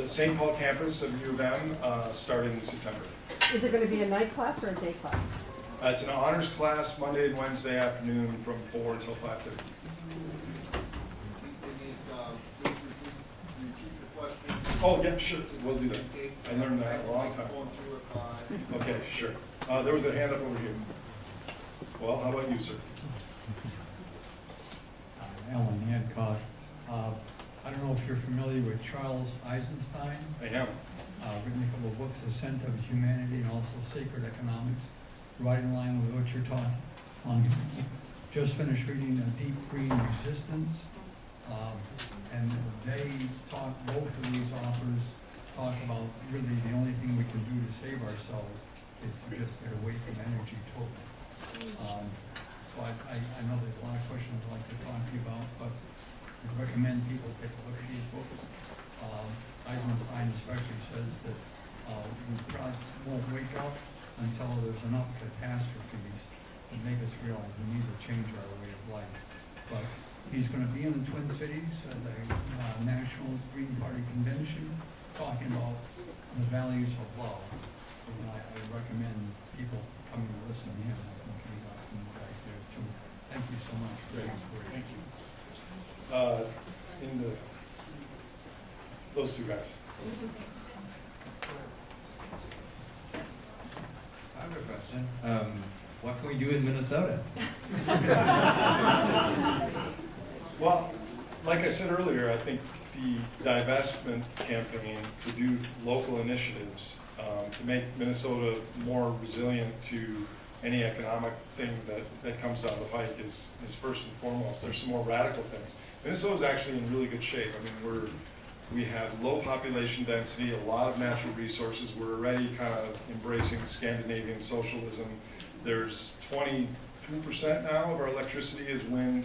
St. Paul campus of U of M, starting in September. Is it going to be a night class or a day class? It's an honors class Monday and Wednesday afternoon from 4 until 5:30. Oh, yeah, sure, we'll do that. I learned that a long time. Okay, sure. There was a hand up over here. Well, how about you, sir? Alan Hancock. I don't know if you're familiar with Charles Eisenstein. I am. Written a couple of books, Ascent of Humanity and also Sacred Economics, right in line with what you're talking on. Just finished reading Deep Green Resistance, and they talk, both of these authors talk about really the only thing we can do to save ourselves is to just get away from energy totally. So I know there's a lot of questions I'd like to talk to you about, but I recommend people take a look at these books. Eisenstein especially says that we probably won't wake up until there's enough catastrophes that make us realize we need to change our way of life. But he's going to be in the Twin Cities at the National Green Party Convention talking about the values of love. And I recommend people coming to listen to him. I think he's from back there too. Thank you so much for your inspiration. Thank you. Those two guys. I have a question. What can we do in Minnesota? Well, like I said earlier, I think the divestment campaign to do local initiatives to make Minnesota more resilient to any economic thing that comes down the pike is first and foremost. There's some more radical things. Minnesota's actually in really good shape. I mean, we have low population density, a lot of natural resources. We're already kind of embracing Scandinavian socialism. There's 22% now of our electricity is wind.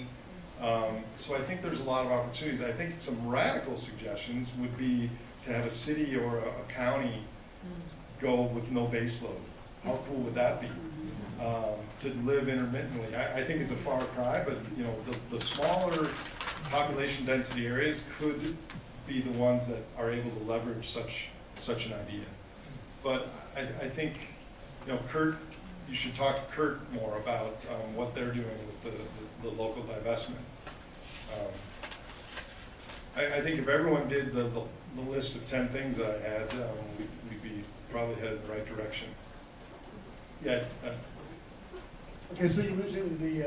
So I think there's a lot of opportunities. I think some radical suggestions would be to have a city or a county go with no base load. How cool would that be? To live intermittently. I think it's a far cry, but you know, the smaller population density areas could be the ones that are able to leverage such an idea. But I think, you know, Kurt, you should talk to Kurt more about what they're doing with the local divestment. I think if everyone did the list of 10 things that I had, we'd be probably headed in the right direction. Yeah. Okay, so you mentioned that you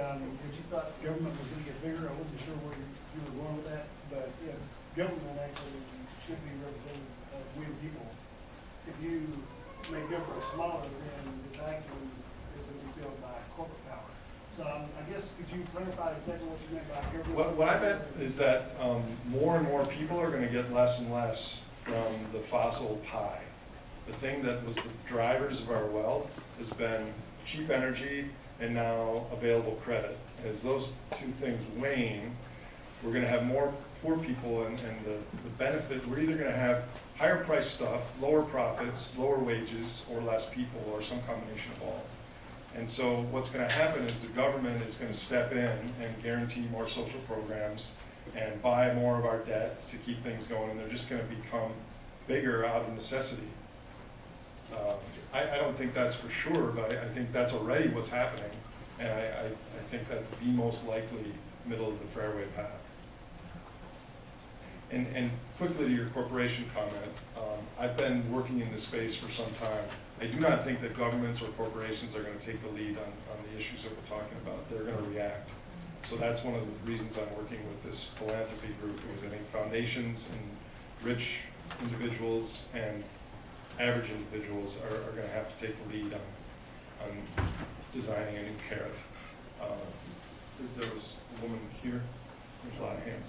thought government was going to get bigger. I wasn't sure where you were going with that, but yeah, government actually should be representative of we the people. If you make government smaller, then the vacuum is going to be filled by corporate power. So I guess could you clarify exactly what you meant by government? What I meant is that more and more people are going to get less and less from the fossil pie. The thing that was the drivers of our wealth has been cheap energy and now available credit. As those two things wane, we're going to have more poor people, and the benefit, we're either going to have higher price stuff, lower profits, lower wages, or less people, or some combination of all. And so what's going to happen is the government is going to step in and guarantee more social programs and buy more of our debt to keep things going, and they're just going to become bigger out of necessity. I don't think that's for sure, but I think that's already what's happening, and I think that's the most likely middle of the fairway path. And quickly to your corporation comment, I've been working in this space for some time. I do not think that governments or corporations are going to take the lead on the issues that we're talking about. They're going to react. So that's one of the reasons I'm working with this philanthropy group, because I think foundations and rich individuals and average individuals are going to have to take the lead on designing a new carrot. There was a woman here. There's a lot of hands.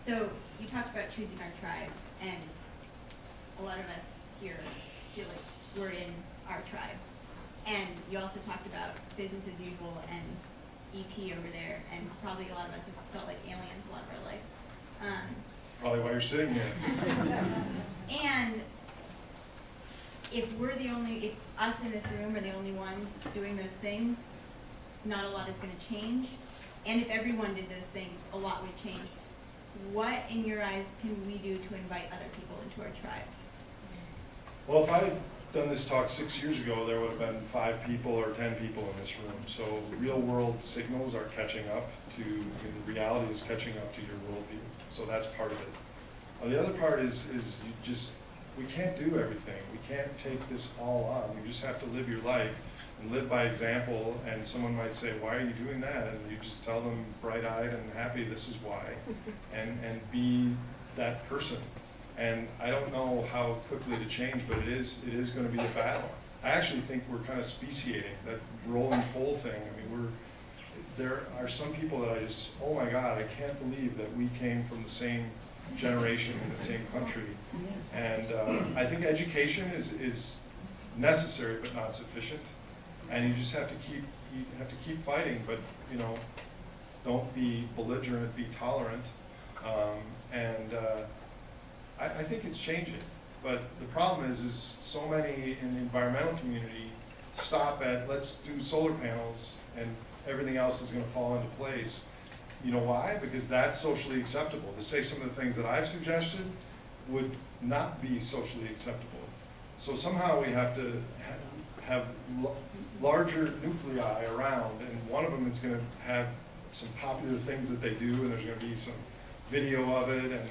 So you talked about choosing our tribe, and a lot of us here feel like we're in our tribe. And you also talked about business as usual and ET over there, and probably a lot of us have felt like aliens a lot of our life. Probably why you're sitting here. And if us in this room are the only ones doing those things, not a lot is going to change. and if everyone did those things, a lot would change. What, in your eyes, can we do to invite other people into our tribe? Well, if I had done this talk 6 years ago, there would have been 5 people or 10 people in this room. So real world signals are catching up to, I mean, the reality is catching up to your worldview. So that's part of it. The other part is we can't do everything. We can't take this all on. You just have to live your life and live by example. And someone might say, why are you doing that? And you just tell them bright-eyed and happy, this is why. And be that person. And I don't know how quickly to change, but it is going to be a battle. I actually think we're kind of speciating, that rolling pole thing. I mean, there are some people that I just, oh my God, I can't believe that we came from the same generation in the same country. And I think education is necessary but not sufficient. And you just have to keep fighting, but you know, don't be belligerent, be tolerant. I think it's changing, but the problem is so many in the environmental community stop at, let's do solar panels and everything else is going to fall into place. You know why? Because that's socially acceptable. To say some of the things that I've suggested would not be socially acceptable. So somehow we have to have larger nuclei around, and one of them is going to have some popular things that they do, and there's going to be some video of it, and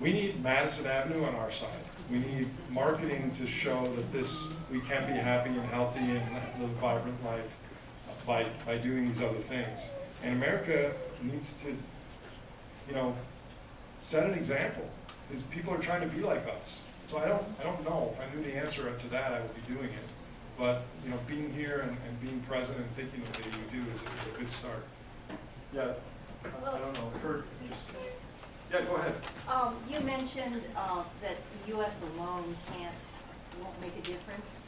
we need Madison Avenue on our side. We need marketing to show that we can be happy and healthy and live a vibrant life by doing these other things. And America needs to, you know, set an example, because people are trying to be like us. So I don't know. If I knew the answer to that, I would be doing it. But you know, being here and being present and thinking the way you do is a good start. Yeah, I don't know. Kurt, yeah, go ahead. You mentioned that the U.S. alone won't make a difference,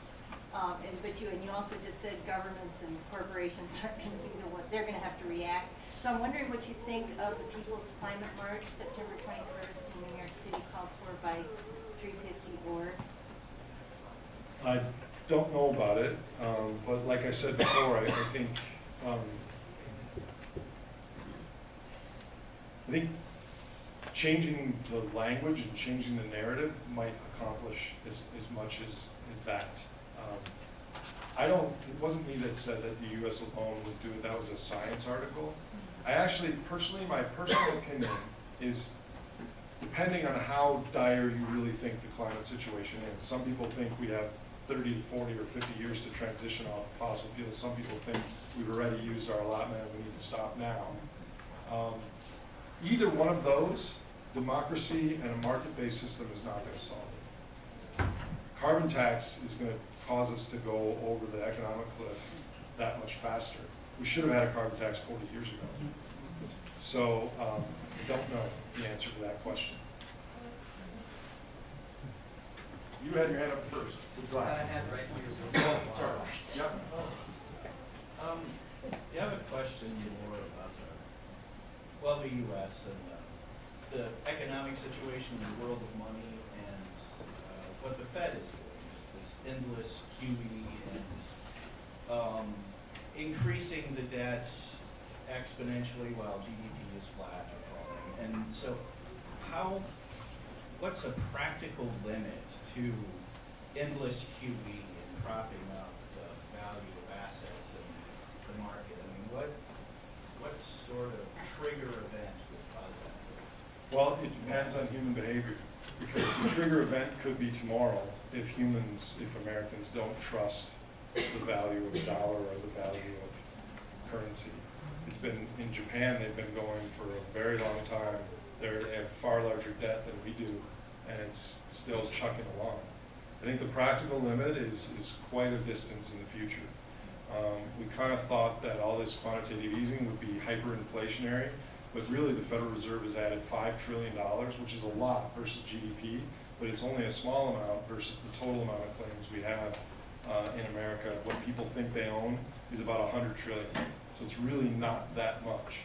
but you also just said governments and corporations are going to be the one, they're going to have to react. So I'm wondering what you think of the People's Climate March, September 21st in New York City, called for by 350.org. I don't know about it, but like I said before, I think changing the language and changing the narrative might accomplish as much as that. It wasn't me that said that the U.S. alone would do it. That was a Science article. I actually, personally, my personal opinion is, depending on how dire you really think the climate situation is. Some people think we have 30 to 40 or 50 years to transition off fossil fuels. Some people think we've already used our allotment and we need to stop now. Either one of those, democracy and a market-based system is not going to solve it. Carbon tax is going to cause us to go over the economic cliff that much faster. We should have had a carbon tax 40 years ago. So I don't know the answer to that question. You had your hand up first with glasses. I had right here. Oh, sorry. Yep. You have a question more about the U.S. and the economic situation in the world of money and what the Fed is doing, this endless QE and increasing the debts exponentially while GDP is flat or falling. And so what's a practical limit to endless QE and propping up the value of assets in the market? I mean, what sort of trigger event would cause that? Well, it depends on human behavior, because the trigger event could be tomorrow if Americans don't trust the value of the dollar or the value of currency. It's been, in Japan, they've been going for a very long time. They have far larger debt than we do, and it's still chugging along. I think the practical limit is quite a distance in the future. We kind of thought that all this quantitative easing would be hyperinflationary, but really the Federal Reserve has added $5 trillion, which is a lot versus GDP, but it's only a small amount versus the total amount of claims we have in America. What people think they own is about 100 trillion. So it's really not that much.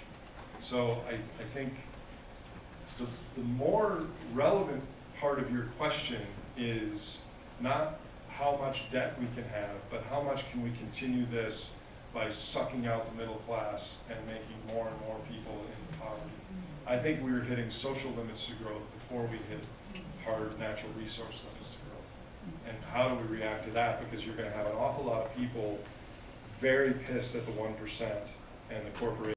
So I think the more relevant part of your question is not how much debt we can have, but how much can we continue this by sucking out the middle class and making more and more I think we were hitting social limits to growth before we hit hard natural resource limits to growth. And how do we react to that? Because you're gonna have an awful lot of people very pissed at the 1% and the corporations